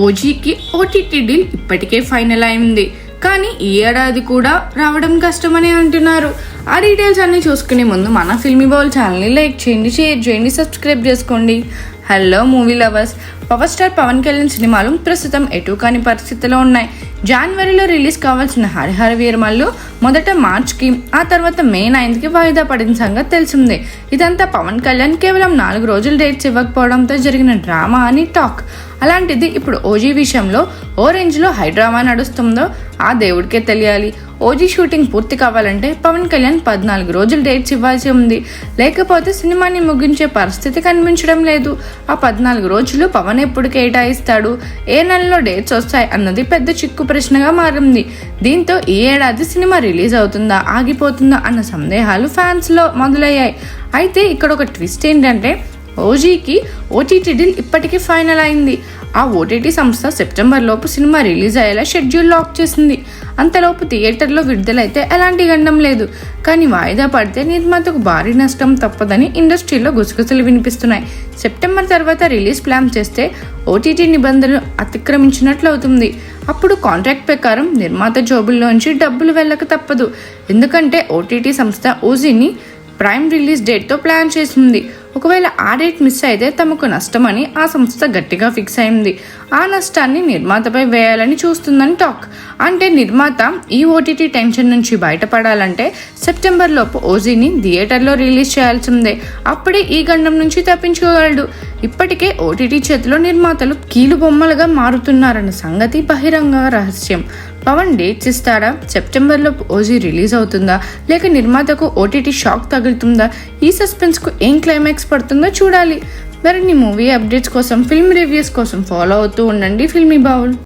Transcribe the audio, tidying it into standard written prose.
ఓజీకి OTT deal ఇప్పటికే final అయింది. కానీ ఈ ఏడాది కూడా రావడం కష్టమని అంటున్నారు. ఆ డీటెయిల్స్ అన్ని చూసుకునే ముందు మన ఫిల్మీ బౌల్ ఛానల్ని లైక్ చేయండి, షేర్ చేయండి, సబ్స్క్రైబ్ చేసుకోండి. Hello movie lovers, power star Pawan Kalyan సినిమాలు ప్రస్తుతం ఎటు కాని పరిస్థితిలో ఉన్నాయి. జనవరిలో రిలీజ్ కావాల్సిన హరిహర వీరమల్లు మొదట మార్చ్కి, ఆ తర్వాత మే 9కి వాయిదా పడిన సంగతి తెలిసిందే. ఇదంతా పవన్ కళ్యాణ్ కేవలం 4 రోజులు డేట్స్ ఇవ్వకపోవడంతో జరిగిన డ్రామా అని టాక్. అలాంటిది ఇప్పుడు ఓజీ విషయంలో ఓ రేంజ్లో హై డ్రామా నడుస్తుందో ఆ దేవుడికే తెలియాలి. ఓజీ షూటింగ్ పూర్తి కావాలంటే పవన్ కళ్యాణ్ 14 రోజులు డేట్స్ ఇవ్వాల్సి ఉంది. లేకపోతే సినిమాని ముగించే పరిస్థితి కనిపించడం లేదు. ఆ 14 రోజులు పవన్ ఎప్పుడు కేటాయిస్తాడు, ఏ నెలలో డేట్స్ వస్తాయి అన్నది పెద్ద చిక్కు ప్రశ్నగా మారింది. దీంతో ఈ ఏడాది సినిమా రిలీజ్ అవుతుందా, ఆగిపోతుందా అన్న సందేహాలు ఫ్యాన్స్లో మొదలయ్యాయి. అయితే ఇక్కడ ఒక ట్విస్ట్ ఏంటంటే ఓజీకి ఓటీటీ డీల్ ఇప్పటికీ ఫైనల్ అయింది. ఆ ఓటీటీ సంస్థ సెప్టెంబర్ లోపు సినిమా రిలీజ్ అయ్యేలా షెడ్యూల్ లాక్ చేసింది. అంతలోపు థియేటర్లో విడుదలైతే ఎలాంటి గండం లేదు. కానీ వాయిదా పడితే నిర్మాతకు భారీ నష్టం తప్పదని ఇండస్ట్రీలో గుసగుసలు వినిపిస్తున్నాయి. సెప్టెంబర్ తర్వాత రిలీజ్ ప్లాన్ చేస్తే ఓటీటీ నిబంధనలు అతిక్రమించినట్లు అవుతుంది. అప్పుడు కాంట్రాక్ట్ ప్రకారం నిర్మాత జోబుల్లోంచి డబ్బులు వెళ్ళక తప్పదు. ఎందుకంటే ఓటీటీ సంస్థ ఓజీని ప్రైమ్ రిలీజ్ డేట్తో ప్లాన్ చేసింది. ఒకవేళ ఆ డేట్ మిస్ అయితే తమకు నష్టమని ఆ సంస్థ గట్టిగా ఫిక్స్ అయింది. ఆ నష్టాన్ని నిర్మాతపై వేయాలని చూస్తుందని టాక్. అంటే నిర్మాత ఈ ఓటీటీ టెన్షన్ నుంచి బయటపడాలంటే సెప్టెంబర్ లోపు ఓజీని థియేటర్లో రిలీజ్ చేయాల్సిందే. అప్పుడే ఈ గండం నుంచి తప్పించుకోగలడు. ఇప్పటికే ఓటీటీ చేతిలో నిర్మాతలు కీలు బొమ్మలుగా మారుతున్నారన్న సంగతి బహిరంగ రహస్యం. పవన్ డేట్స్ ఇస్తాడా? సెప్టెంబర్లో ఓజీ రిలీజ్ అవుతుందా, లేక నిర్మాతకు ఓటీటీ షాక్ తగులుతుందా? ఈ సస్పెన్స్కు ఏం క్లైమాక్స్ పడుతుందో చూడాలి. మరిన్ని మూవీ అప్డేట్స్ కోసం, ఫిల్మ్ రివ్యూస్ కోసం ఫాలో అవుతూ ఉండండి ఫిల్మీ బౌల్.